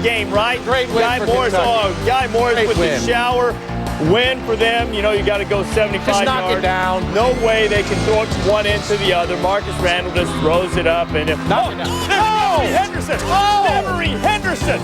game, right? Great win Guy for Morris, Kentucky. Guy Morris Great with win. the shower. Win for them. You know, you got to go 75 Just knock yards. it down. No way they can throw it from one end to the other. Marcus Randall just throws it up. And Knock it down. Devery Henderson. Devery Henderson.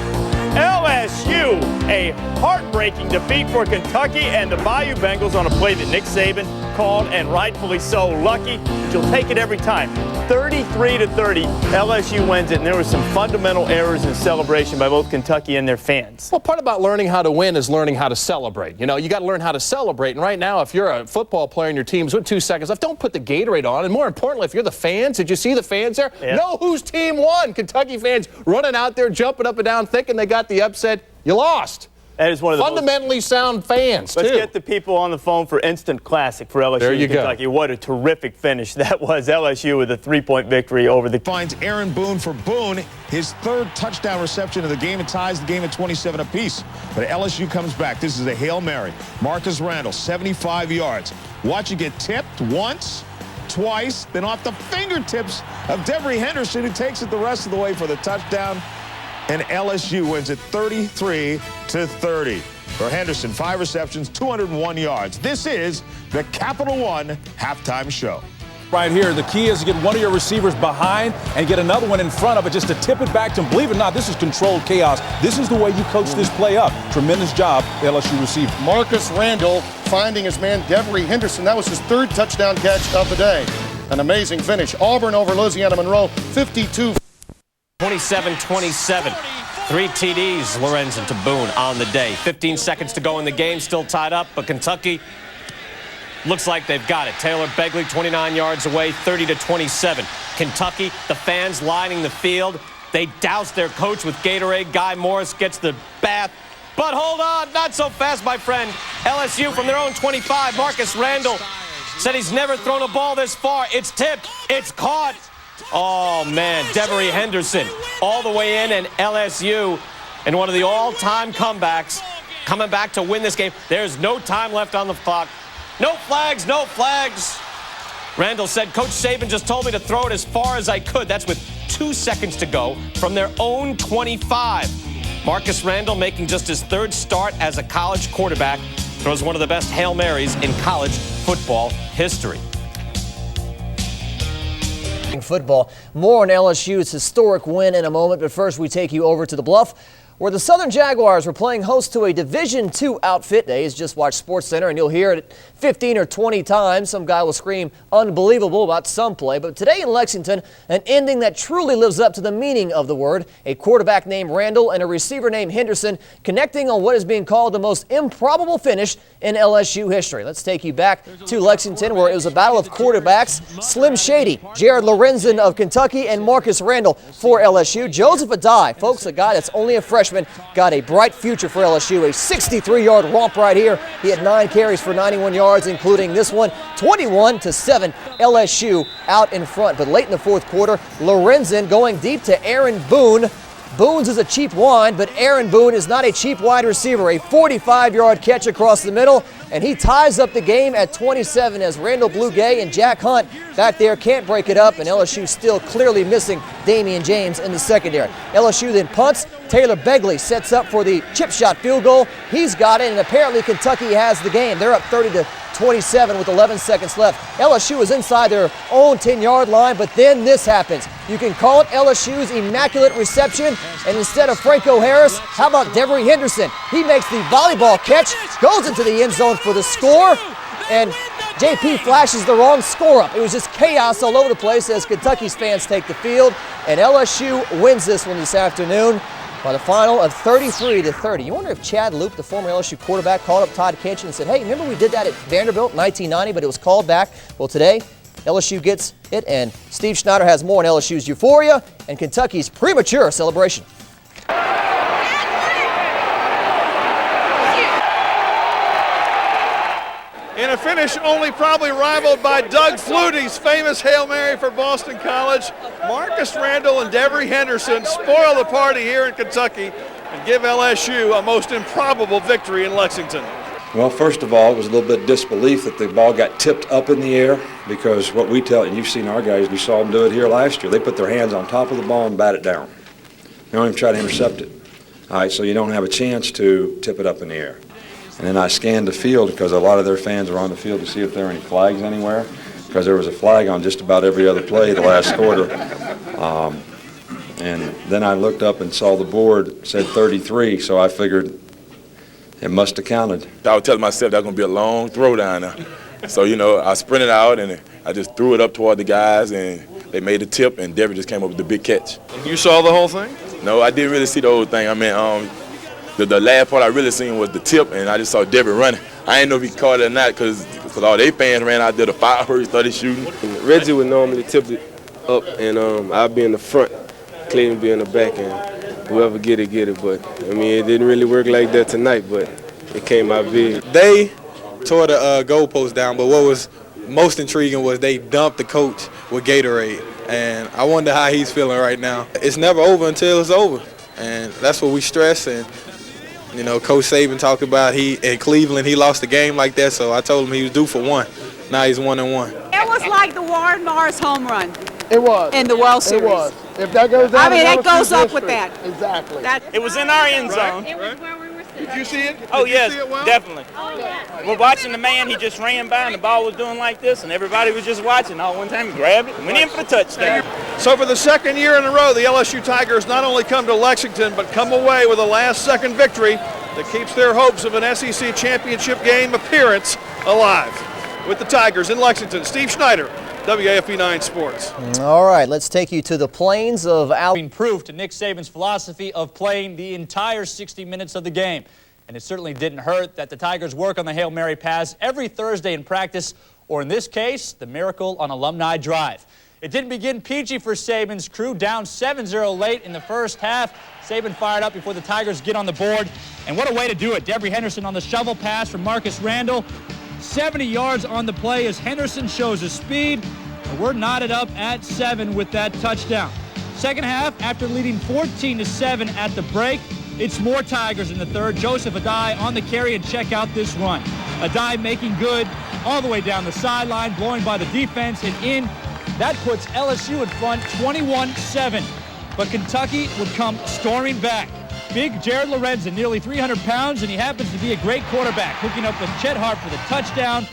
LSU, a heartbreaking defeat for Kentucky and the Bayou Bengals on a play that Nick Saban called, and rightfully so. Lucky, but you'll take it every time. 33-30, LSU wins it, and there were some fundamental errors in celebration by both Kentucky and their fans. Well, part about learning how to win is learning how to celebrate. You know, you got to learn how to celebrate. And right now, if you're a football player and your team's with 2 seconds left, don't put the Gatorade on. And more importantly, if you're the fans, did you see the fans there? Yeah. Know whose team won. Kentucky fans running out there, jumping up and down, thinking they got the upset. You lost. That is one of the fundamentally sound fans, Let's too. get the people on the phone for instant classic for LSU There you and Kentucky. go. What a terrific finish that was. LSU with a 3-point victory over the... Finds Aaron Boone for Boone, his third touchdown reception of the game, and ties the game at 27 apiece. But LSU comes back. This is a Hail Mary. Marcus Randall, 75 yards. Watch it get tipped once, twice, then off the fingertips of Devery Henderson, who takes it the rest of the way for the touchdown. And LSU wins it 33-30. For Henderson, 5 receptions, 201 yards. This is the Capital One halftime show. Right here, the key is to get one of your receivers behind and get another one in front of it just to tip it back to him. Believe it or not, this is controlled chaos. This is the way you coach this play up. Tremendous job, the LSU receiver. Marcus Randall finding his man Devery Henderson. That was his 3rd touchdown catch of the day. An amazing finish. Auburn over Louisiana Monroe, 52. 27-27. 3 TDs, Lorenzen to Boone on the day. 15 seconds to go in the game, still tied up, but Kentucky looks like they've got it. Taylor Begley, 29 yards away, 30-27. Kentucky, the fans lining the field. They douse their coach with Gatorade. Guy Morris gets the bath. But hold on, not so fast, my friend. LSU from their own 25. Marcus Randall said he's never thrown a ball this far. It's tipped. It's caught. Oh, man, Devery Henderson all the way in, and LSU in one of the all-time comebacks, coming back to win this game. There's no time left on the clock. No flags, no flags. Randall said, Coach Saban just told me to throw it as far as I could. That's with 2 seconds to go from their own 25. Marcus Randall making just his 3rd start as a college quarterback. Throws one of the best Hail Marys in college football history. Football. More on LSU's historic win in a moment, but first we take you over to the Bluff, where the Southern Jaguars were playing host to a Division II outfit. Days just watch SportsCenter and you'll hear it 15 or 20 times. Some guy will scream unbelievable about some play. But today in Lexington, an ending that truly lives up to the meaning of the word. A quarterback named Randall and a receiver named Henderson connecting on what is being called the most improbable finish in LSU history. Let's take you back to Lexington, where it was a battle of quarterbacks. Slim Shady, Jared Lorenzen of Kentucky, and Marcus Randall for LSU. Joseph Adai, folks, a guy that's only a freshman, got a bright future for LSU. A 63-yard romp right here. He had 9 carries for 91 yards, including this one, 21-7. LSU out in front. But late in the 4th quarter, Lorenzen going deep to Aaron Boone. Boone's is a cheap wide, but Aaron Boone is not a cheap wide receiver. A 45-yard catch across the middle, and he ties up the game at 27 as Randall Bluegay and Jack Hunt back there can't break it up, and LSU still clearly missing Damian James in the secondary. LSU then punts. Taylor Begley sets up for the chip shot field goal. He's got it, and apparently Kentucky has the game. They're up 30-27 with 11 seconds left. LSU is inside their own 10-yard line, but then this happens. You can call it LSU's immaculate reception, and instead of Franco Harris, how about Devery Henderson? He makes the volleyball catch, goes into the end zone for the score, and JP flashes the wrong score up. It was just chaos all over the place as Kentucky's fans take the field, and LSU wins this one this afternoon by the final of 33-30. You wonder if Chad Loop, the former LSU quarterback, called up Todd Kinch and said, hey, remember we did that at Vanderbilt in 1990, but it was called back? Well, today, LSU gets it, and Steve Schneider has more on LSU's euphoria and Kentucky's premature celebration. In a finish only probably rivaled by Doug Flutie's famous Hail Mary for Boston College, Marcus Randall and Devery Henderson spoil the party here in Kentucky and give LSU a most improbable victory in Lexington. Well, first of all, it was a little bit of disbelief that the ball got tipped up in the air, because what we tell, and you've seen our guys, we saw them do it here last year, they put their hands on top of the ball and bat it down. They don't even try to intercept it. All right, so you don't have a chance to tip it up in the air. And then I scanned the field because a lot of their fans are on the field to see if there are any flags anywhere, because there was a flag on just about every other play the last quarter. And then I looked up and saw the board said 33, so I figured it must have counted. I was telling myself that was going to be a long throw down there. So, you know, I sprinted out and I just threw it up toward the guys, and they made the tip, and Dever just came up with the big catch. You saw the whole thing? No, I didn't really see the whole thing. I mean, the last part I really seen was the tip, and I just saw Dever running. I didn't know if he caught it or not because all they fans ran out there, the fireworks started shooting. Reggie would normally tip it up, and I'd be in the front, Clayton be in the back, and whoever get it, get it. But, I mean, it didn't really work like that tonight, but it came out big. They tore the goalpost down, but what was most intriguing was they dumped the coach with Gatorade, and I wonder how he's feeling right now. It's never over until it's over, and that's what we stress. And you know, Coach Saban talked about in Cleveland he lost a game like that, so I told him he was due for one. Now he's 1-1. It was like the Warren Mars home run. It was. In the World Series. It was. If that goes down, I mean, that goes up with that. Exactly. It was in our end zone. It was where we were sitting. Did you see it? Oh, Did yes, you see it well? definitely. Oh, yeah. We're watching the man. He just ran by, and the ball was doing like this, and everybody was just watching. All one time, he grabbed it and went in for the touchdown. So for the second year in a row, the LSU Tigers not only come to Lexington, but come away with a last-second victory that keeps their hopes of an SEC championship game appearance alive. With the Tigers in Lexington, Steve Schneider, WAFB 9 Sports. All right, let's take you to the plains of Proof to Nick Saban's philosophy of playing the entire 60 minutes of the game. And it certainly didn't hurt that the Tigers work on the Hail Mary pass every Thursday in practice, or in this case, the Miracle on Alumni Drive. It didn't begin peachy for Saban's crew, down 7-0 late in the first half. Saban fired up before the Tigers get on the board. And what a way to do it. Devery Henderson on the shovel pass from Marcus Randall. 70 yards on the play as Henderson shows his speed. And we're knotted up at 7 with that touchdown. Second half, after leading 14-7 at the break, it's more Tigers in the third. Joseph Adai on the carry, and check out this run. Adai making good all the way down the sideline, blowing by the defense and in. That puts LSU in front 21-7. But Kentucky would come storming back. Big Jared Lorenzen, nearly 300 pounds, and he happens to be a great quarterback, hooking up with Chet Hart for the touchdown.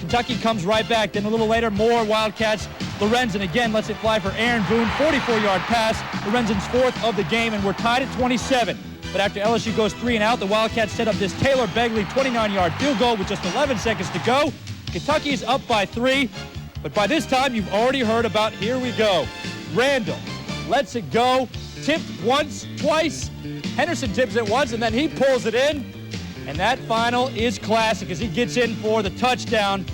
Kentucky comes right back. Then a little later, more Wildcats. Lorenzen again lets it fly for Aaron Boone, 44-yard pass. Lorenzen's fourth of the game, and we're tied at 27. But after LSU goes 3 and out, the Wildcats set up this Taylor Begley 29-yard field goal with just 11 seconds to go. Kentucky's up by 3, but by this time, you've already heard about here we go. Randall lets it go, tipped once, twice. Henderson tips it once, and then he pulls it in. And that final is classic as he gets in for the touchdown.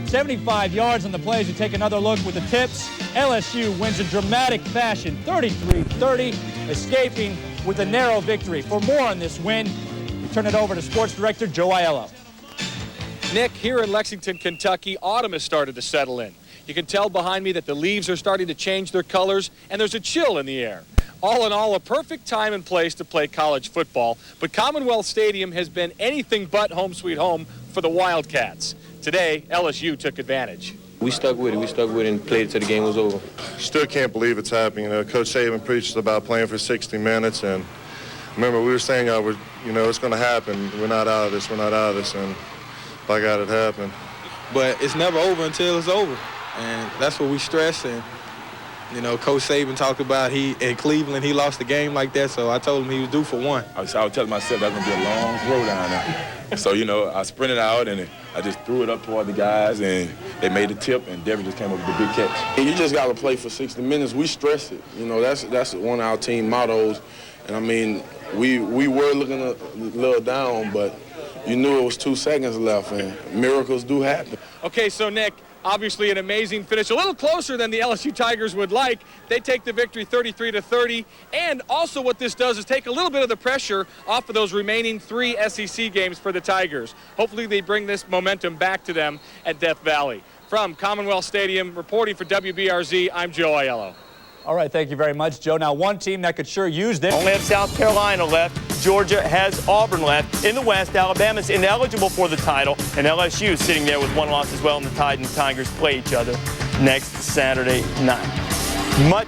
75 yards on the play as we take another look with the tips. LSU wins in dramatic fashion, 33-30, escaping with a narrow victory. For more on this win, we turn it over to Sports Director Joe Aiello. Nick, here in Lexington, Kentucky, autumn has started to settle in. You can tell behind me that the leaves are starting to change their colors, and there's a chill in the air. All in all, a perfect time and place to play college football, but Commonwealth Stadium has been anything but home sweet home for the Wildcats. Today, LSU took advantage. We stuck with it. We stuck with it and played it till the game was over. Still can't believe it's happening. You know, Coach Saban preached about playing for 60 minutes, and remember we were saying, it's going to happen. We're not out of this. We're not out of this, and by God, it happened. But it's never over until it's over, and that's what we stress. And you know, Coach Saban talked about in Cleveland he lost a game like that, so I told him he was due for one. I was telling myself that was going to be a long throw down there. So, you know, I sprinted out and I just threw it up toward the guys, and they made the tip, and Dever just came up with the big catch. And you just got to play for 60 minutes. We stress it. You know, that's one of our team mottos. And, I mean, we were looking a little down, but you knew it was 2 seconds left, and miracles do happen. Okay, so, Nick, obviously an amazing finish, a little closer than the LSU Tigers would like. They take the victory 33-30, and also what this does is take a little bit of the pressure off of those remaining 3 SEC games for the Tigers. Hopefully they bring this momentum back to them at Death Valley. From Commonwealth Stadium, reporting for WBRZ, I'm Joe Aiello. All right, thank you very much, Joe. Now, one team that could sure use this. Only have South Carolina left. Georgia has Auburn left. In the West, Alabama's ineligible for the title, and LSU sitting there with 1 loss as well, and the Tide and Tigers play each other next Saturday night.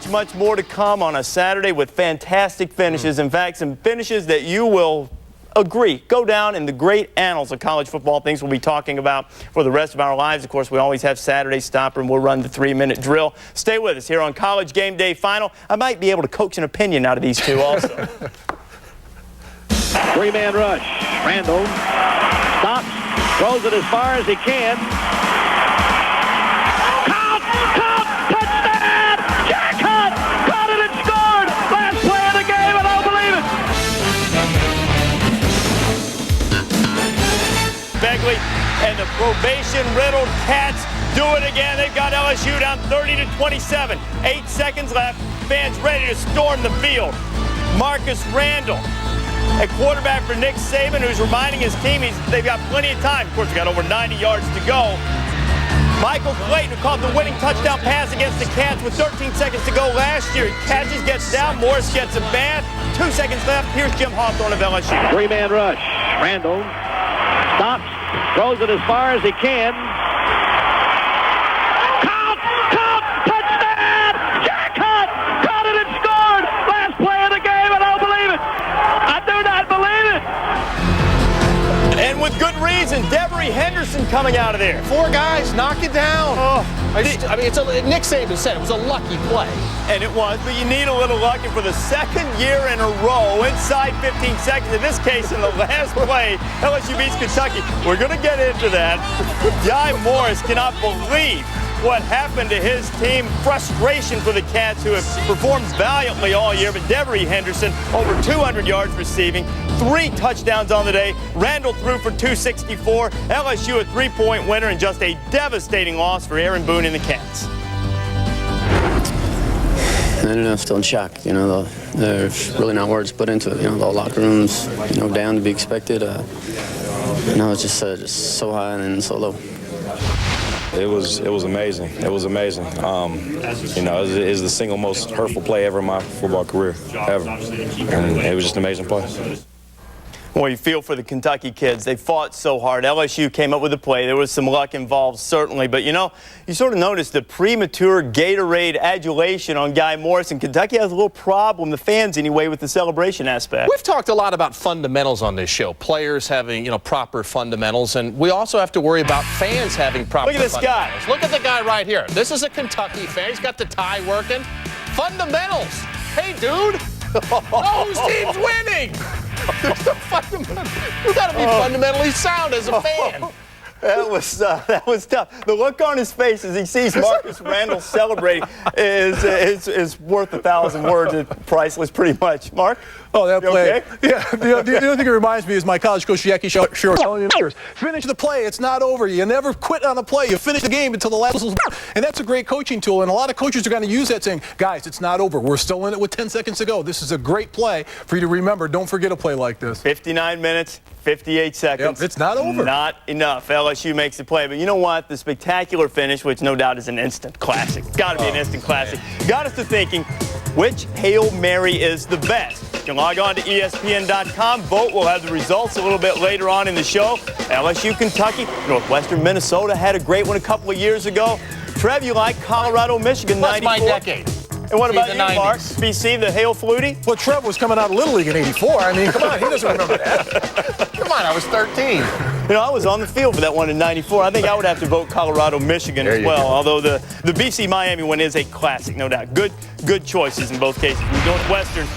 Much more to come on a Saturday with fantastic finishes. In fact, some finishes that you will agree go down in the great annals of college football, things we'll be talking about for the rest of our lives. Of course, we always have Saturday Stopper, and we'll run the 3-minute drill. Stay with us here on College Game Day Final. I might be able to coax an opinion out of these two also. 3-man rush. Randall stops, throws it as far as he can. Caught! Touchdown! Jack Hunt caught it and scored! Last play of the game, and I'll believe it! Begley and the probation-riddled Cats do it again. They've got LSU down 30-27. 8 seconds left. Fans ready to storm the field. Marcus Randall at quarterback for Nick Saban, who's reminding his team they've got plenty of time. Of course, they've got over 90 yards to go. Michael Clayton, who caught the winning touchdown pass against the Cats with 13 seconds to go last year. He catches, gets down. Morris gets a bad. 2 seconds left. Here's Jim Hawthorne of LSU. 3-man rush. Randall stops, throws it as far as he can. Caught! Touchdown! Jack Hunt caught it and scored! Last play of the game, and I'll believe it! I do not believe it! And with good reason, Devery Henderson coming out of there. 4 guys, knock it down. I mean, Nick Saban said it was a lucky play. And it was, but you need a little luck. And for the second year in a row, inside 15 seconds, in this case, in the last play, LSU beats Kentucky. We're going to get into that. Guy Morris cannot believe what happened to his team. Frustration for the Cats, who have performed valiantly all year. But Devery Henderson, over 200 yards receiving, 3 touchdowns on the day. Randall threw for 264. LSU a 3-point winner, and just a devastating loss for Aaron Boone and the Cats. I don't know, I'm still in shock. You know, there's really not words put into it. You know, the locker room's, down to be expected. It's just so high and so low. It was amazing. It was amazing. It was the single most hurtful play ever in my football career, ever. And it was just an amazing play. Well, you feel for the Kentucky kids. They fought so hard. LSU came up with a play. There was some luck involved, certainly. But, you sort of noticed the premature Gatorade adulation on Guy Morris. And Kentucky has a little problem, the fans anyway, with the celebration aspect. We've talked a lot about fundamentals on this show. Players having, proper fundamentals. And we also have to worry about fans having proper fundamentals. Look at this guy. Look at the guy right here. This is a Kentucky fan. He's got the tie working. Fundamentals. Hey, dude. Oh, whose team's winning? There's no fundamentals. You got to be fundamentally sound as a fan. That was tough. The look on his face as he sees Marcus Randall celebrating is worth 1,000 words. It's priceless, pretty much. Mark? Oh, that play. Okay? Yeah. The only thing it reminds me is my college coach, Jackie Short. Finish the play. It's not over. You never quit on the play. You finish the game until the last whistle. And that's a great coaching tool. And a lot of coaches are going to use that saying, guys, it's not over. We're still in it with 10 seconds to go. This is a great play for you to remember. Don't forget a play like this. 59 minutes, 58 seconds. Yep, it's not over. Not enough. LSU makes the play. But you know what? The spectacular finish, which no doubt is an instant classic. Got to be an instant classic. Got us to thinking, which Hail Mary is the best? You can log on to ESPN.com. Vote. We'll have the results a little bit later on in the show. LSU, Kentucky, Northwestern Minnesota had a great one a couple of years ago. Trev, you like Colorado, Michigan, 94? That's my decade. And what about you, 90s. Mark? BC, the Hail Flutie? Well, Trev was coming out of Little League in '84. I mean, come on, he doesn't remember that. Come on, I was 13. I was on the field for that one in '94. I think I would have to vote Colorado, Michigan as well. Although the BC Miami one is a classic, no doubt. Good choices in both cases. Northwestern